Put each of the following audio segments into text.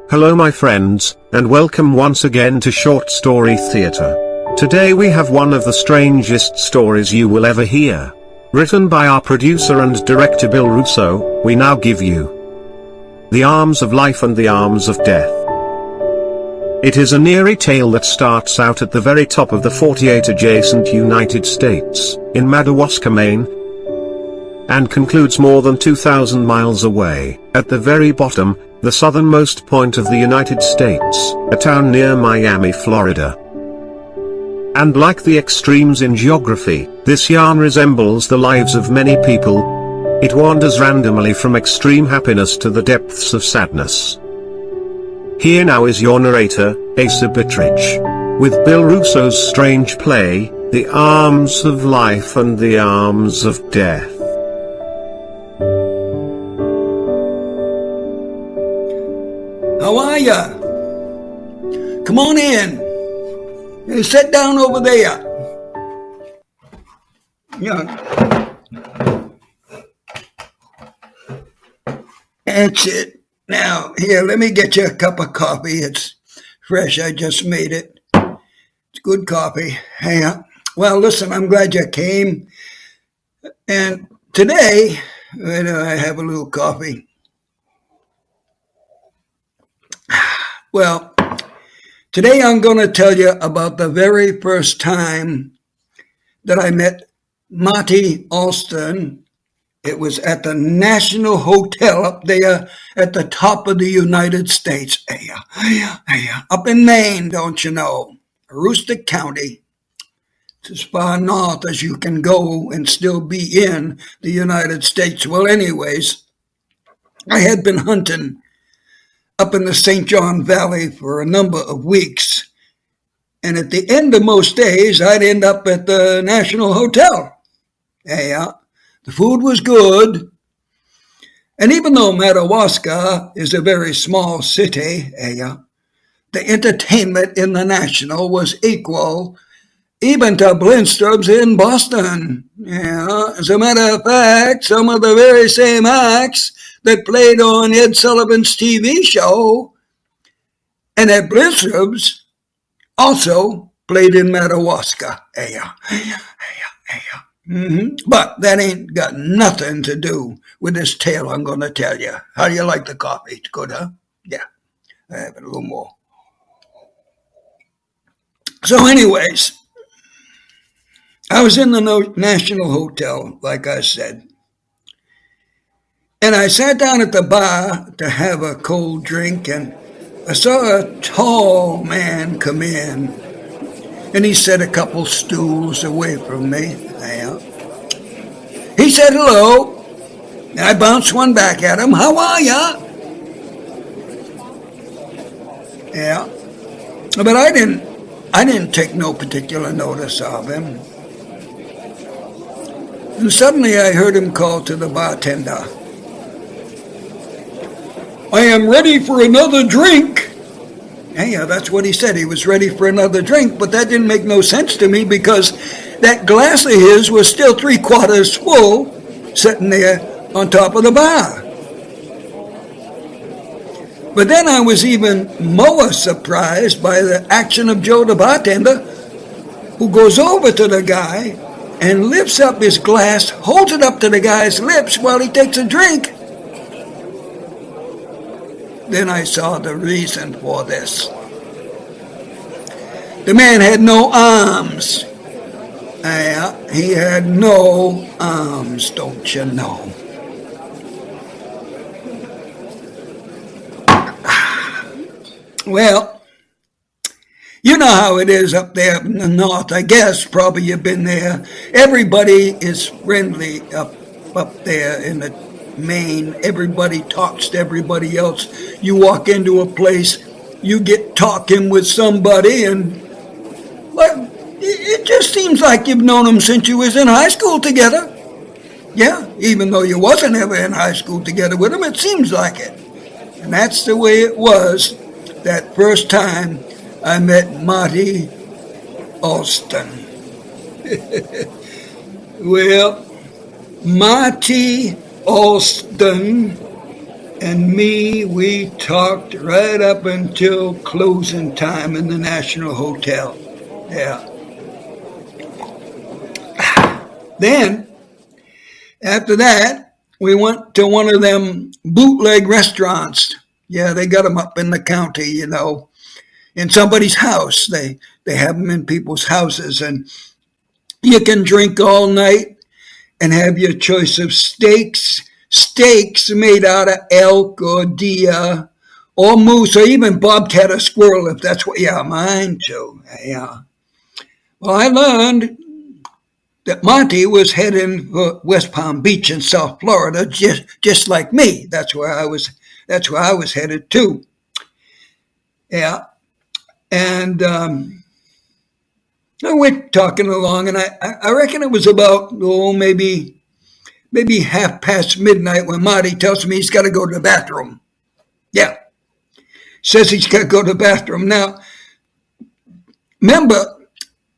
Hello my friends, and welcome once again to Short Story Theatre. Today we have one of the strangest stories you will ever hear. Written by our producer and director Bill Russo, we now give you The Arms of Life and the Arms of Death. It is an eerie tale that starts out at the very top of the 48 adjacent United States, in Madawaska, Maine, and concludes more than 2,000 miles away, at the very bottom, the southernmost point of the United States, a town near Miami, Florida. And like the extremes in geography, this yarn resembles the lives of many people. It wanders randomly from extreme happiness to the depths of sadness. Here now is your narrator, Asa Bittridge, with Bill Russo's strange play, The Arms of Life and the Arms of Death. How are ya? Come on in. Hey, sit down over there. Yeah. That's it. Now, here, let me get you a cup of coffee. It's fresh. I just made it. It's good coffee. Hey, well, listen, I'm glad you came. And today, I have a little coffee. Well, today I'm going to tell you about the very first time that I met Marty Alston. It was at the National Hotel up there at the top of the United States. Up in Maine, don't you know? Aroostook County. It's as far north as you can go and still be in the United States. Well, anyways, I had been hunting up in the St. John Valley for a number of weeks. And at the end of most days, I'd end up at the National Hotel. The food was good. And even though Madawaska is a very small city, the entertainment in the National was equal even to Blindstrom's in Boston. As a matter of fact, some of the very same acts that played on Ed Sullivan's TV show and at Blindstrom's also played in Madawaska. But that ain't got nothing to do with this tale I'm going to tell you. How do you like the coffee? It's good, huh? Yeah, I have it a little more. So anyways, I was in the National Hotel, like I said. And I sat down at the bar to have a cold drink, and I saw a tall man come in, and he sat a couple stools away from me. He said hello, and I bounced one back at him. How are ya? But I didn't take no particular notice of him. And suddenly I heard him call to the bartender, I am ready for another drink. That's what he said. He was ready for another drink, but that didn't make no sense to me because that glass of his was still 3/4 full, sitting there on top of the bar. But then I was even more surprised by the action of Joe the bartender, who goes over to the guy and lifts up his glass, holds it up to the guy's lips while he takes a drink. Then I saw the reason for this. The man had no arms. He had no arms, don't you know? Well, you know how it is up there in the north. I guess probably you've been there. Everybody is friendly up there in the Maine. Everybody talks to everybody else. You walk into a place, you get talking with somebody, and well, it just seems like you've known them since you was in high school together. Yeah, even though you wasn't ever in high school together with them, it seems like it. And that's the way it was that first time I met Marty Alston. Well, Marty Alston and me, we talked right up until closing time in the National Hotel. Yeah. Then, after that, we went to one of them bootleg restaurants. Yeah, they got them up in the county, in somebody's house. They have them in people's houses, and you can drink all night and have your choice of steaks made out of elk or deer or moose or even bobcat or squirrel, if that's what, yeah, mine too. Yeah. Well, I learned that Monty was heading for West Palm Beach in South Florida, just like me. That's where I was headed too. Yeah. And I went talking along, and I reckon it was about, maybe midnight when Marty tells me he's got to go to the bathroom. Yeah. Says he's got to go to the bathroom. Now, remember,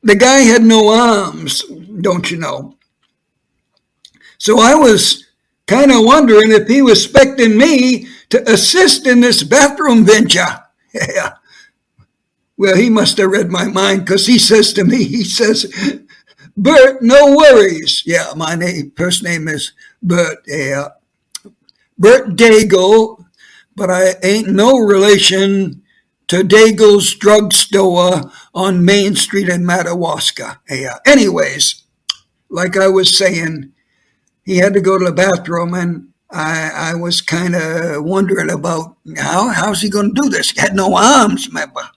the guy had no arms, don't you know? So I was kind of wondering if he was expecting me to assist in this bathroom venture. Yeah. Well, he must have read my mind, because he says to me, Bert, no worries. Yeah, my first name is Bert. Yeah. Bert Daigle, but I ain't no relation to Daigle's drugstore on Main Street in Madawaska. Yeah. Anyways, like I was saying, he had to go to the bathroom, and I was kind of wondering about how's he going to do this? He had no arms, remember?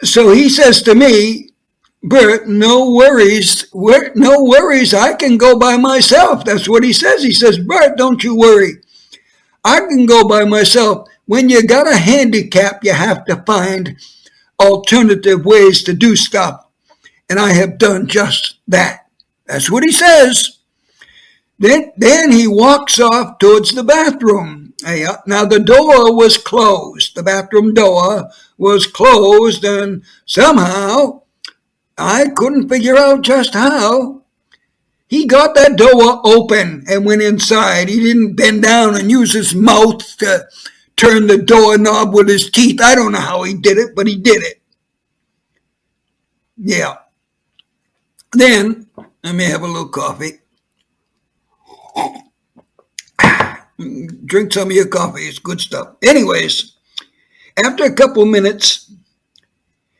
So he says to me, Bert, no worries, I can go by myself. That's what he says. He says, Bert, don't you worry. I can go by myself. When you got a handicap, you have to find alternative ways to do stuff. And I have done just that. That's what he says. Then he walks off towards the bathroom. Now the door was closed. The bathroom door was closed, and somehow, I couldn't figure out just how, he got that door open and went inside. He didn't bend down and use his mouth to turn the doorknob with his teeth. I don't know how he did it, but he did it. Yeah. Then, let me have a little coffee. Drink some of your coffee. It's good stuff. Anyways, after a couple minutes,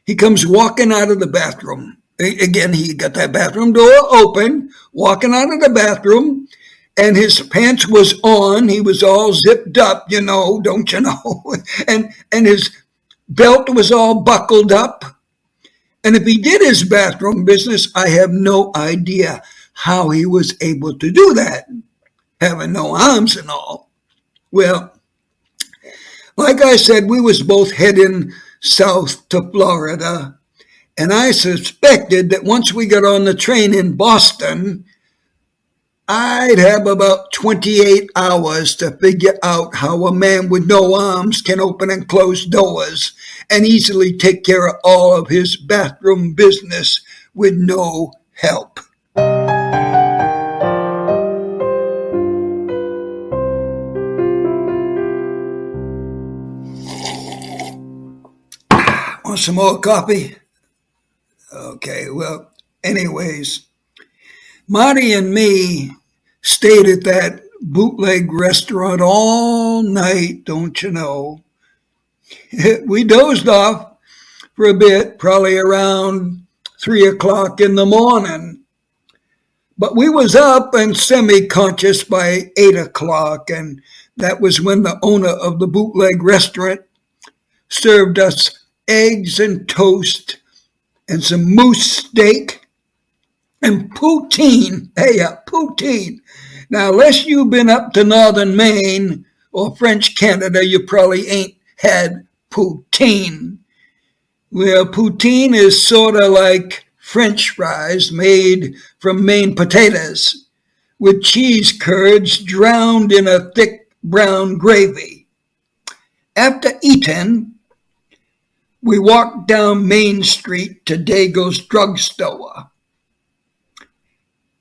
he comes walking out of the bathroom. Again, he got that bathroom door open, walking out of the bathroom, and his pants was on. He was all zipped up, don't you know? And his belt was all buckled up. And if he did his bathroom business, I have no idea how he was able to do that, having no arms and all. Well, like I said, we was both heading south to Florida, and I suspected that once we got on the train in Boston, I'd have about 28 hours to figure out how a man with no arms can open and close doors and easily take care of all of his bathroom business with no help. Want some more coffee? Okay, well, anyways, Marty and me stayed at that bootleg restaurant all night, don't you know? We dozed off for a bit, probably around 3 o'clock in the morning. But we was up and semi-conscious by 8 o'clock, and that was when the owner of the bootleg restaurant served us eggs and toast and some moose steak and poutine. Hey, poutine. Now, unless you've been up to northern Maine or French Canada, you probably ain't had poutine. Well, poutine is sort of like French fries made from Maine potatoes with cheese curds drowned in a thick brown gravy. After eating, we walked down Main Street to Daigle's drugstore.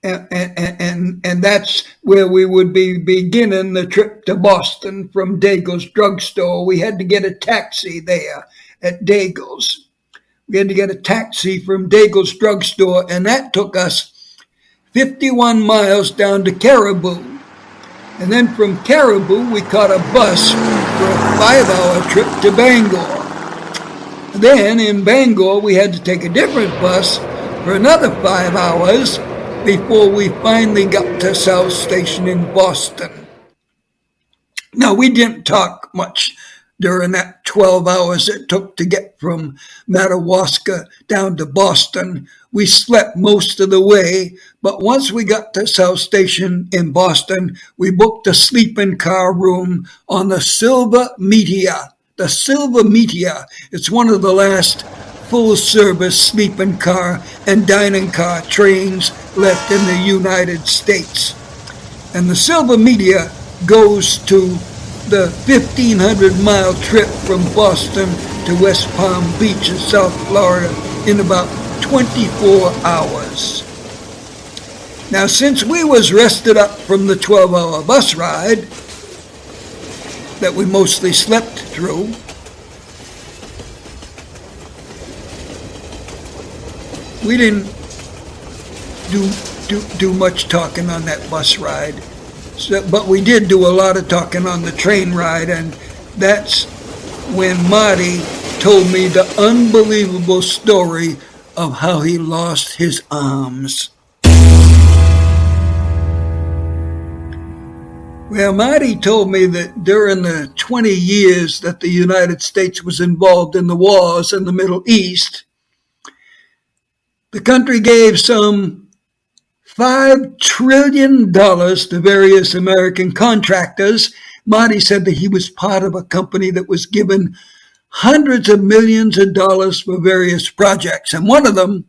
and that's where we would be beginning the trip to Boston from Daigle's drugstore. We had to get a taxi there at Daigle's. We had to get a taxi from Daigle's drugstore, and that took us 51 miles down to Caribou. And then from Caribou, we caught a bus for a 5-hour trip to Bangor. Then in Bangor, we had to take a different bus for another 5 hours before we finally got to South Station in Boston. Now, we didn't talk much during that 12 hours it took to get from Madawaska down to Boston. We slept most of the way, but once we got to South Station in Boston, we booked a sleeping car room on the Silver Meteor. The Silver Meteor, it's one of the last full-service sleeping car and dining car trains left in the United States. And the Silver Meteor goes to the 1,500-mile trip from Boston to West Palm Beach in South Florida in about 24 hours. Now, since we was rested up from the 12-hour bus ride that we mostly slept through, we didn't do much talking on that bus ride. So, but we did do a lot of talking on the train ride, and that's when Marty told me the unbelievable story of how he lost his arms. Well, Marty told me that during the 20 years that the United States was involved in the wars in the Middle East, the country gave some $5 trillion to various American contractors. Marty said that he was part of a company that was given hundreds of millions of dollars for various projects. And one of them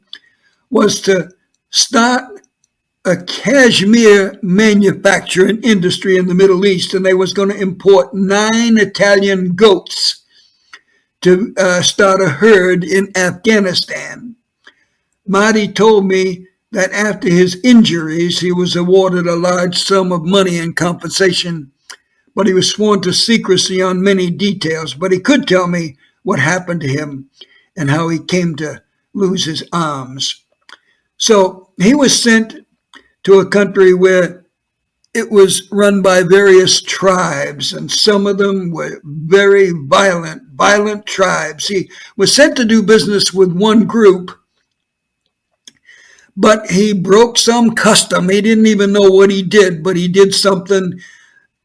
was to start a cashmere manufacturing industry in the Middle East. And they was going to import 9 Italian goats to start a herd in Afghanistan. Marty told me that after his injuries, he was awarded a large sum of money in compensation, but he was sworn to secrecy on many details. But he could tell me what happened to him and how he came to lose his arms. So he was sent to a country where it was run by various tribes, and some of them were very violent tribes. He was sent to do business with one group, but he broke some custom. He didn't even know what he did, but he did something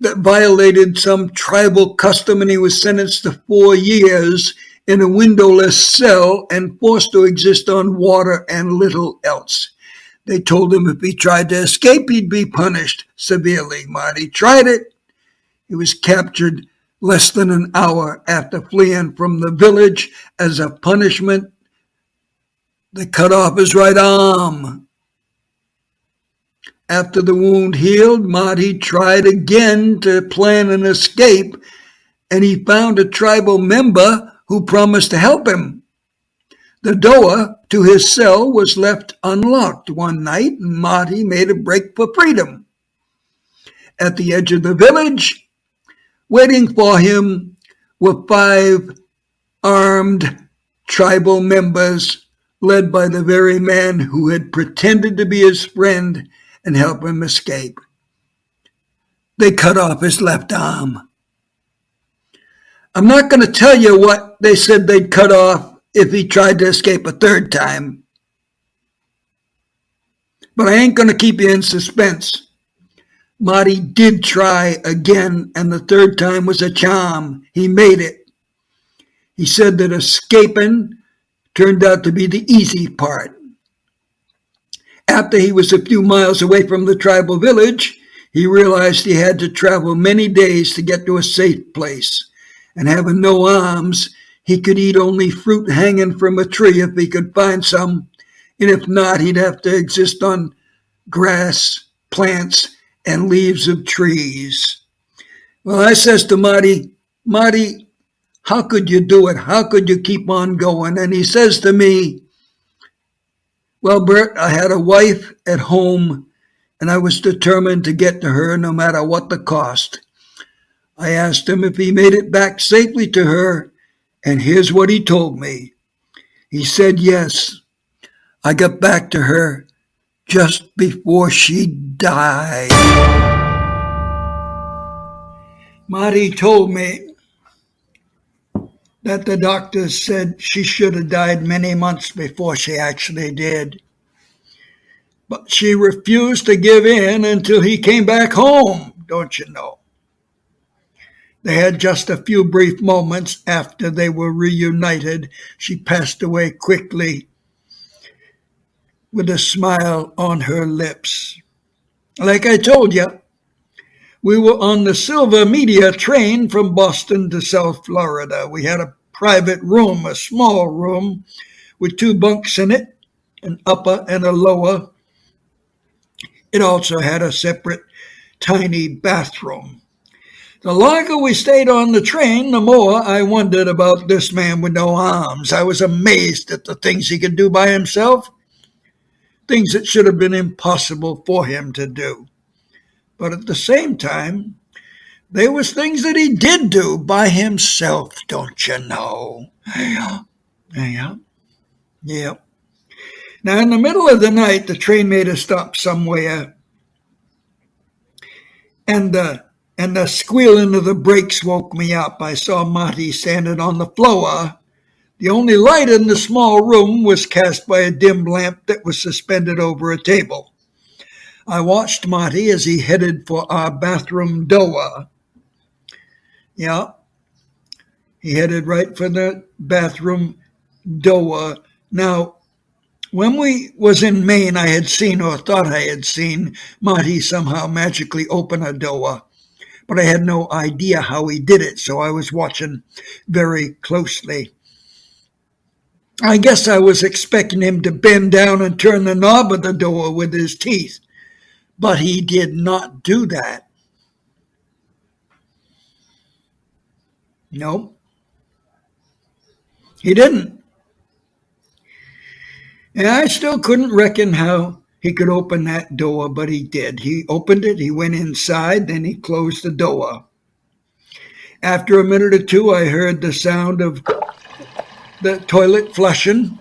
that violated some tribal custom, and he was sentenced to 4 years in a windowless cell and forced to exist on water and little else. They told him if he tried to escape, he'd be punished severely. Marty tried it. He was captured less than an hour after fleeing from the village. As a punishment, they cut off his right arm. After the wound healed, Marty tried again to plan an escape, and he found a tribal member who promised to help him. The door to his cell was left unlocked one night, and Marty made a break for freedom. At the edge of the village, waiting for him, were 5 armed tribal members led by the very man who had pretended to be his friend and help him escape. They cut off his left arm. I'm not going to tell you what they said they'd cut off if he tried to escape a third time, but I ain't going to keep you in suspense. Marty did try again, and the third time was a charm. He made it. He said that escaping turned out to be the easy part. After he was a few miles away from the tribal village, he realized he had to travel many days to get to a safe place. And having no arms, he could eat only fruit hanging from a tree if he could find some. And if not, he'd have to exist on grass, plants, and leaves of trees. Well, I says to Marty, how could you do it? How could you keep on going? And he says to me, well, Bert, I had a wife at home and I was determined to get to her no matter what the cost. I asked him if he made it back safely to her, and here's what he told me. He said yes. I got back to her just before she died. Marty told me that the doctors said she should have died many months before she actually did. But she refused to give in until he came back home, don't you know? They had just a few brief moments after they were reunited. She passed away quickly with a smile on her lips. Like I told you, we were on the Silver Media train from Boston to South Florida. We had a private room, a small room, with 2 bunks in it, an upper and a lower. It also had a separate tiny bathroom. The longer we stayed on the train, the more I wondered about this man with no arms. I was amazed at the things he could do by himself, things that should have been impossible for him to do. But at the same time, there was things that he did do by himself, don't you know? Yeah. Now, in the middle of the night, the train made a stop somewhere, and the squealing of the brakes woke me up. I saw Marty standing on the floor. The only light in the small room was cast by a dim lamp that was suspended over a table. I watched Marty as he headed for our bathroom door. Yeah, he headed right for the bathroom door. Now, when we was in Maine, I had seen, or thought I had seen, Marty somehow magically open a door. But I had no idea how he did it, so I was watching very closely. I guess I was expecting him to bend down and turn the knob of the door with his teeth. But he did not do that. No, he didn't. And I still couldn't reckon how he could open that door, but he did. He opened it, he went inside, then he closed the door. After a minute or two, I heard the sound of the toilet flushing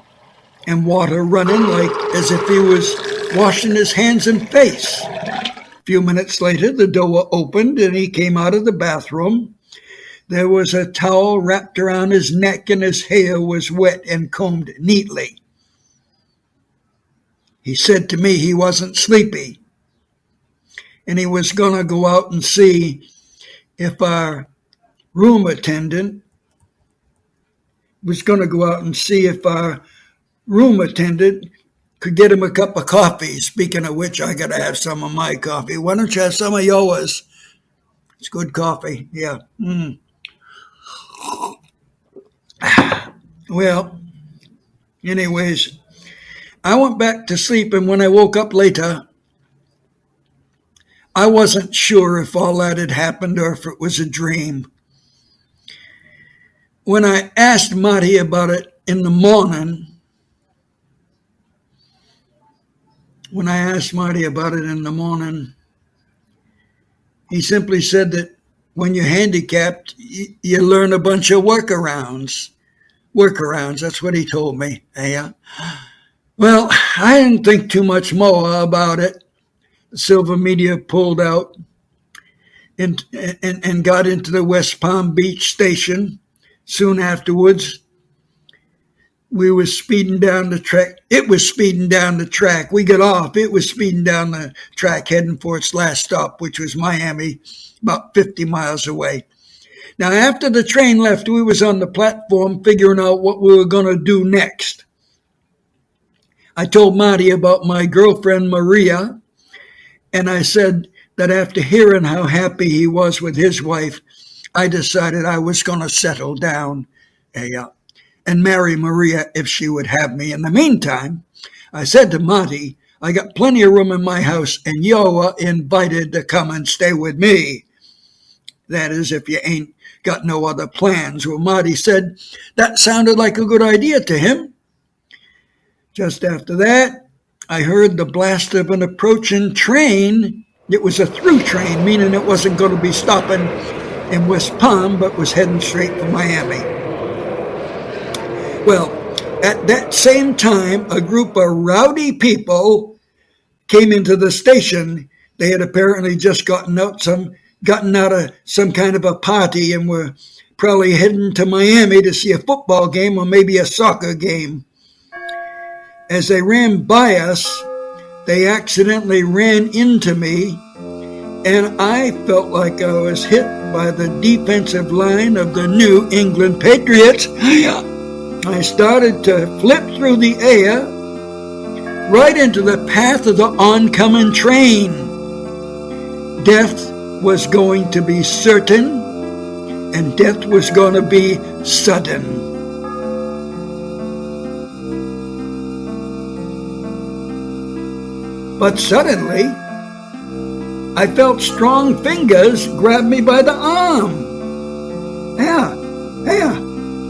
and water running, like as if he was washing his hands and face. A few minutes later, the door opened and he came out of the bathroom. There was a towel wrapped around his neck and his hair was wet and combed neatly. He said to me he wasn't sleepy, and he was going to go out and see if our room attendant could get him a cup of coffee. Speaking of which, I got to have some of my coffee. Why don't you have some of yours? It's good coffee, yeah. Well, anyways, I went back to sleep, and when I woke up later, I wasn't sure if all that had happened or if it was a dream. When I asked Marty about it in the morning, he simply said that when you're handicapped, you learn a bunch of workarounds. That's what he told me. Yeah. Well, I didn't think too much more about it. The Silver Media pulled out and got into the West Palm Beach station. Soon afterwards, we were speeding down the track. It was speeding down the track. We got off. It was speeding down the track, heading for its last stop, which was Miami, about 50 miles away. Now, after the train left, we was on the platform figuring out what we were going to do next. I told Marty about my girlfriend, Maria, and I said that after hearing how happy he was with his wife, I decided I was going to settle down and marry Maria if she would have me. In the meantime, I said to Marty, I got plenty of room in my house, and you're invited to come and stay with me. That is, if you ain't got no other plans. Well, Marty said that sounded like a good idea to him. Just after that, I heard the blast of an approaching train. It was a through train, meaning it wasn't going to be stopping in West Palm, but was heading straight for Miami. Well, at that same time, a group of rowdy people came into the station. They had apparently just gotten out of some kind of a party and were probably heading to Miami to see a football game or maybe a soccer game. As they ran by us, they accidentally ran into me, and I felt like I was hit by the defensive line of the New England Patriots. I started to flip through the air right into the path of the oncoming train. Death was going to be certain, and death was going to be sudden. But suddenly, I felt strong fingers grab me by the arm.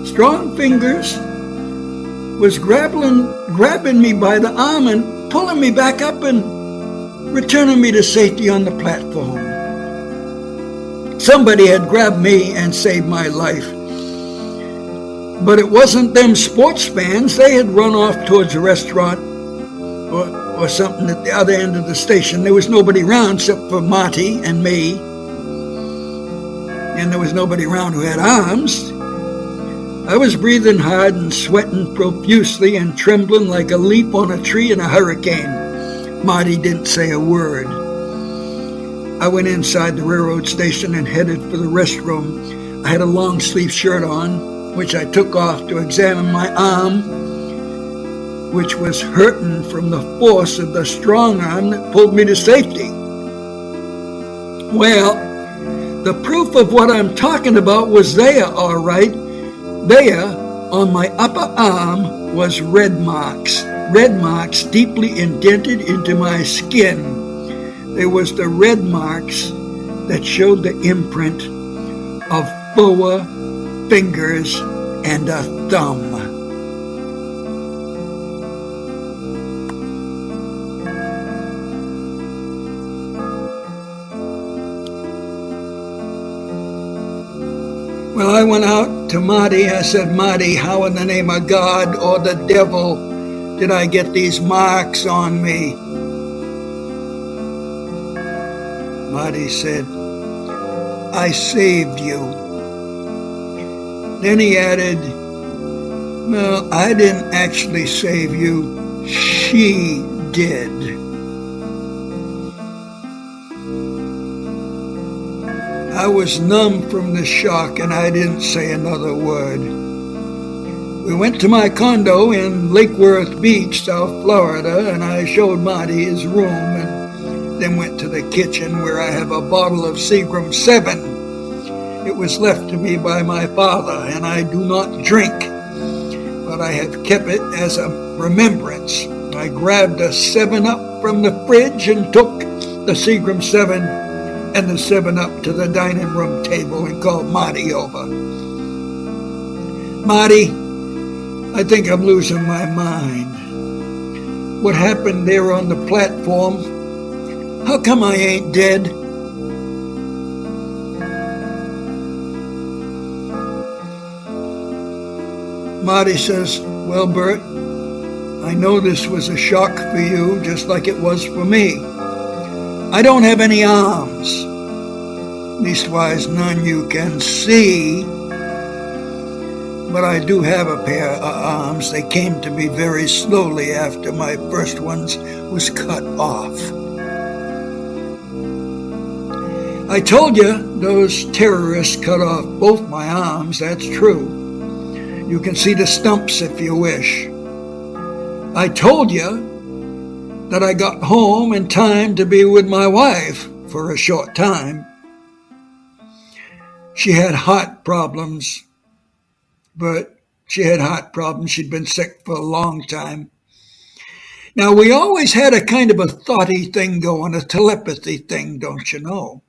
Strong fingers was grabbing me by the arm and pulling me back up and returning me to safety on the platform. Somebody had grabbed me and saved my life. But it wasn't them sports fans. They had run off towards a restaurant or something at the other end of the station. There was nobody around except for Marty and me. And there was nobody around who had arms. I was breathing hard and sweating profusely and trembling like a leaf on a tree in a hurricane. Marty didn't say a word. I went inside the railroad station and headed for the restroom. I had a long sleeve shirt on, which I took off to examine my arm, which was hurting from the force of the strong arm that pulled me to safety. Well, the proof of what I'm talking about was there, all right. There, on my upper arm, was red marks deeply indented into my skin. There was the red marks that showed the imprint of 4 fingers and a thumb. Well, I went out to Marty. I said, Marty, how in the name of God or the devil did I get these marks on me? Marty said, I saved you. Then he added, well, I didn't actually save you. She did. I was numb from the shock and I didn't say another word. We went to my condo in Lake Worth Beach, South Florida, and I showed Marty his room and then went to the kitchen where I have a bottle of Seagram 7. It was left to me by my father and I do not drink, but I have kept it as a remembrance. I grabbed a 7-Up from the fridge and took the Seagram 7 and the 7-Up to the dining room table and called Marty over. Marty, I think I'm losing my mind. What happened there on the platform? How come I ain't dead? Marty says, well, Bert, I know this was a shock for you, just like it was for me. I don't have any arms, leastwise none you can see, but I do have a pair of arms. They came to me very slowly after my first ones was cut off. I told you those terrorists cut off both my arms, that's true. You can see the stumps if you wish. I told you that I got home in time to be with my wife for a short time. She had heart problems, She'd been sick for a long time. Now, we always had a kind of a thoughty thing going, a telepathy thing, don't you know?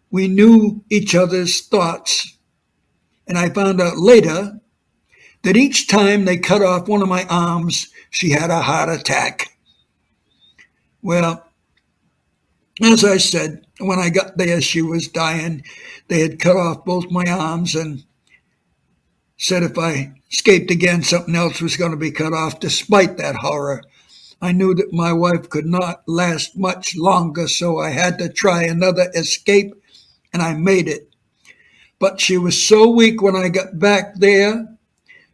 We knew each other's thoughts, and I found out later that each time they cut off one of my arms, she had a heart attack. Well, as I said, when I got there, she was dying. They had cut off both my arms and said if I escaped again, something else was going to be cut off. Despite that horror, I knew that my wife could not last much longer, so I had to try another escape, and I made it. But she was so weak when I got back there,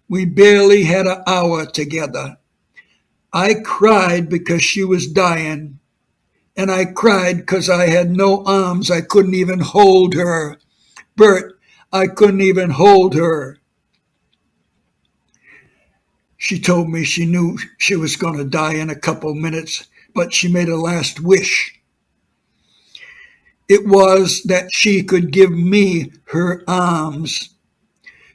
we barely had an hour together. I cried because she was dying, and I cried because I had no arms. I couldn't even hold her. Bert, I couldn't even hold her. She told me she knew she was going to die in a couple minutes, but she made a last wish. It was that she could give me her arms.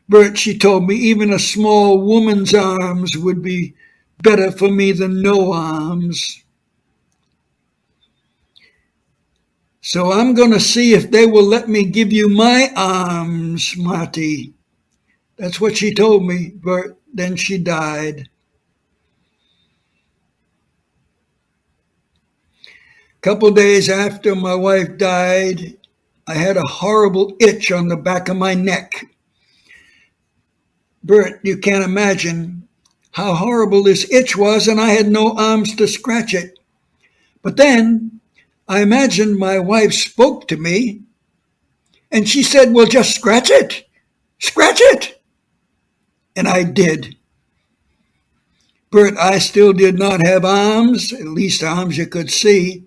Bert, she told me even a small woman's arms would be better for me than no arms. So I'm going to see if they will let me give you my arms, Marty. That's what she told me, Bert. Then she died. A couple days after my wife died, I had a horrible itch on the back of my neck. Bert, you can't imagine how horrible this itch was, and I had no arms to scratch it. But then I imagined my wife spoke to me, and she said, well, just scratch it. Scratch it. And I did. Bert, I still did not have arms, at least arms you could see,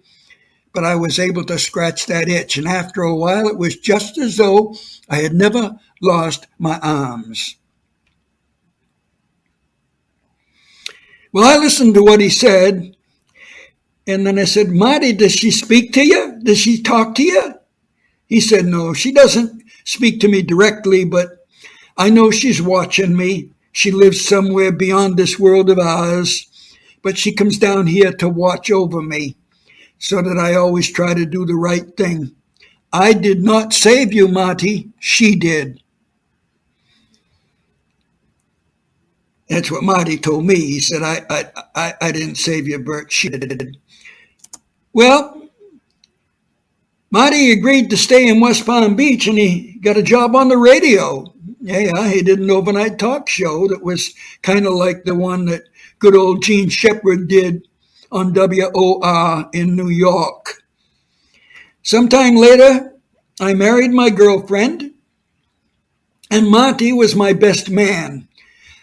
but I was able to scratch that itch. And after a while, it was just as though I had never lost my arms. Well, I listened to what he said, and then I said, Marty, does she speak to you? Does she talk to you? He said, no, she doesn't speak to me directly, but I know she's watching me. She lives somewhere beyond this world of ours, but she comes down here to watch over me so that I always try to do the right thing. I did not save you, Marty. She did. That's what Marty told me. He said, I didn't save you, Bert. She did. Well, Marty agreed to stay in West Palm Beach, and he got a job on the radio. Yeah, he did an overnight talk show that was kind of like the one that good old Gene Shepard did on WOR in New York. Sometime later, I married my girlfriend, and Marty was my best man.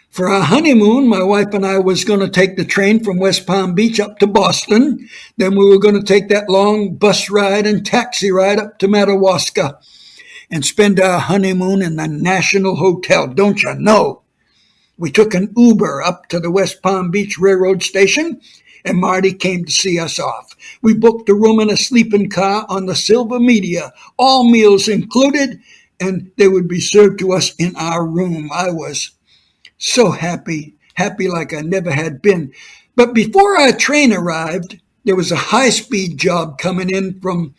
For our honeymoon, my wife and I was going to take the train from West Palm Beach up to Boston. Then we were going to take that long bus ride and taxi ride up to Madawaska and spend our honeymoon in the National Hotel. Don't you know? We took an Uber up to the West Palm Beach Railroad Station, and Marty came to see us off. We booked a room in a sleeping car on the Silver Media, all meals included, and they would be served to us in our room. I was so happy like I never had been. But before our train arrived, there was a high-speed job coming in from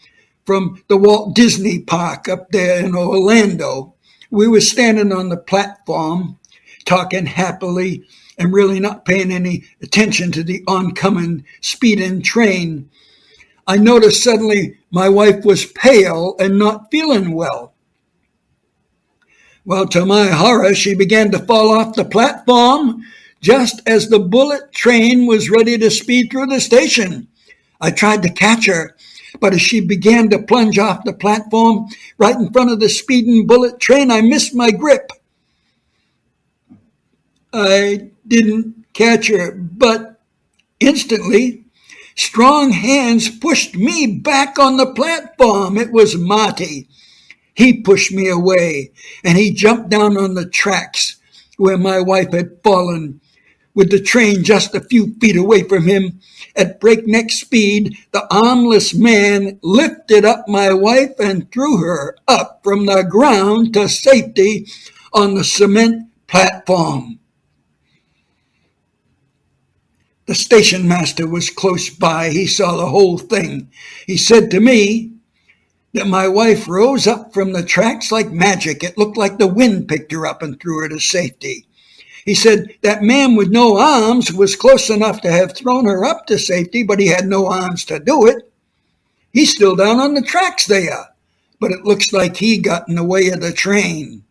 the Walt Disney Park up there in Orlando. We were standing on the platform, talking happily and really not paying any attention to the oncoming speeding train. I noticed suddenly my wife was pale and not feeling well. Well, to my horror, she began to fall off the platform just as the bullet train was ready to speed through the station. I tried to catch her, but as she began to plunge off the platform right in front of the speeding bullet train, I missed my grip. I didn't catch her, but instantly, strong hands pushed me back on the platform. It was Marty. He pushed me away, and he jumped down on the tracks where my wife had fallen. With the train just a few feet away from him, at breakneck speed, the armless man lifted up my wife and threw her up from the ground to safety on the cement platform. The station master was close by. He saw the whole thing. He said to me that my wife rose up from the tracks like magic. It looked like the wind picked her up and threw her to safety. He said that man with no arms was close enough to have thrown her up to safety, but he had no arms to do it. He's still down on the tracks there, but it looks like he got in the way of the train.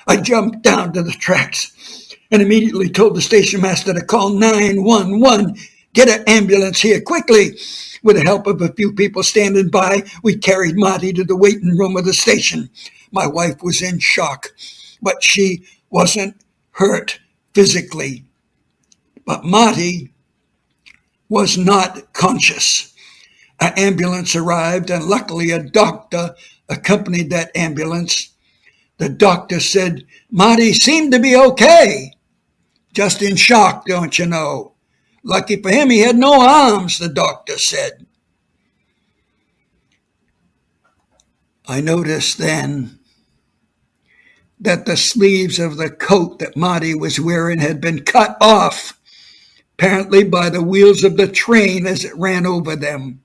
I jumped down to the tracks and immediately told the station master to call 911. Get an ambulance here quickly. With the help of a few people standing by, we carried Marty to the waiting room of the station. My wife was in shock, but she wasn't hurt physically. But Marty was not conscious. An ambulance arrived, and luckily a doctor accompanied that ambulance. The doctor said Marty seemed to be okay, just in shock, don't you know. Lucky for him, he had no arms, the doctor said. I noticed then that the sleeves of the coat that Marty was wearing had been cut off, apparently by the wheels of the train as it ran over them.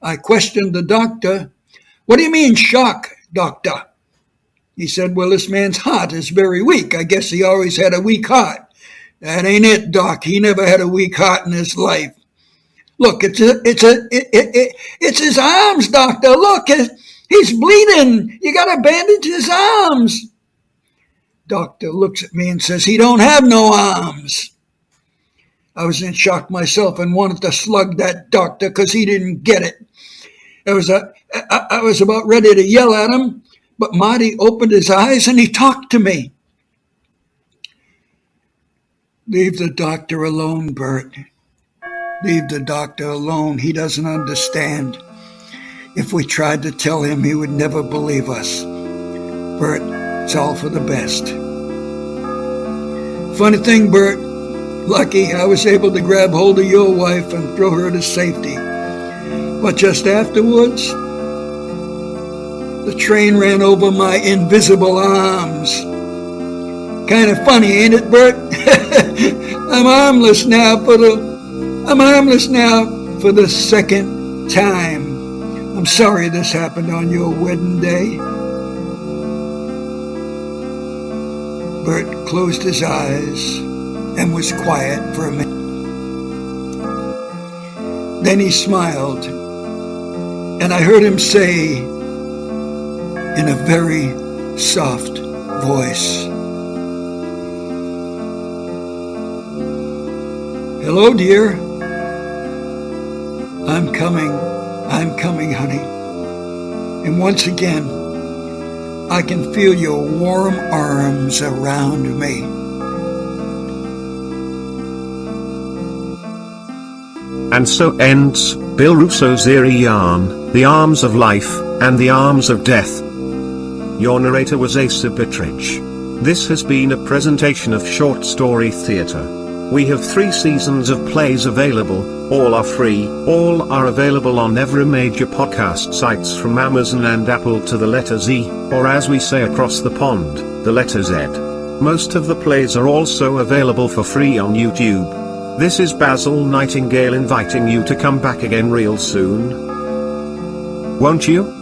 I questioned the doctor. What do you mean shock, doctor? He said, well, this man's heart is very weak. I guess he always had a weak heart. That ain't it, Doc. He never had a weak heart in his life. Look, it's his arms, doctor. Look, he's bleeding. You got to bandage his arms. Doctor looks at me and says, he don't have no arms. I was in shock myself and wanted to slug that doctor because he didn't get it. I was about ready to yell at him, but Marty opened his eyes and he talked to me. Leave the doctor alone, Bert. Leave the doctor alone. He doesn't understand. If we tried to tell him, he would never believe us. Bert, it's all for the best. Funny thing, Bert, lucky I was able to grab hold of your wife and throw her to safety. But just afterwards, the train ran over my invisible arms. Kind of funny, ain't it, Bert? I'm armless now for the second time. I'm sorry this happened on your wedding day. Bert closed his eyes and was quiet for a minute. Then he smiled, and I heard him say in a very soft voice, hello, dear. I'm coming, honey. And once again, I can feel your warm arms around me. And so ends Bill Russo's eerie yarn, The Arms of Life, and the Arms of Death. Your narrator was Asa Bittridge. This has been a presentation of Short Story Theatre. We have 3 seasons of plays available, all are free, all are available on every major podcast sites from Amazon and Apple to the letter Z, or as we say across the pond, the letter Z. Most of the plays are also available for free on YouTube. This is Basil Nightingale inviting you to come back again real soon. Won't you?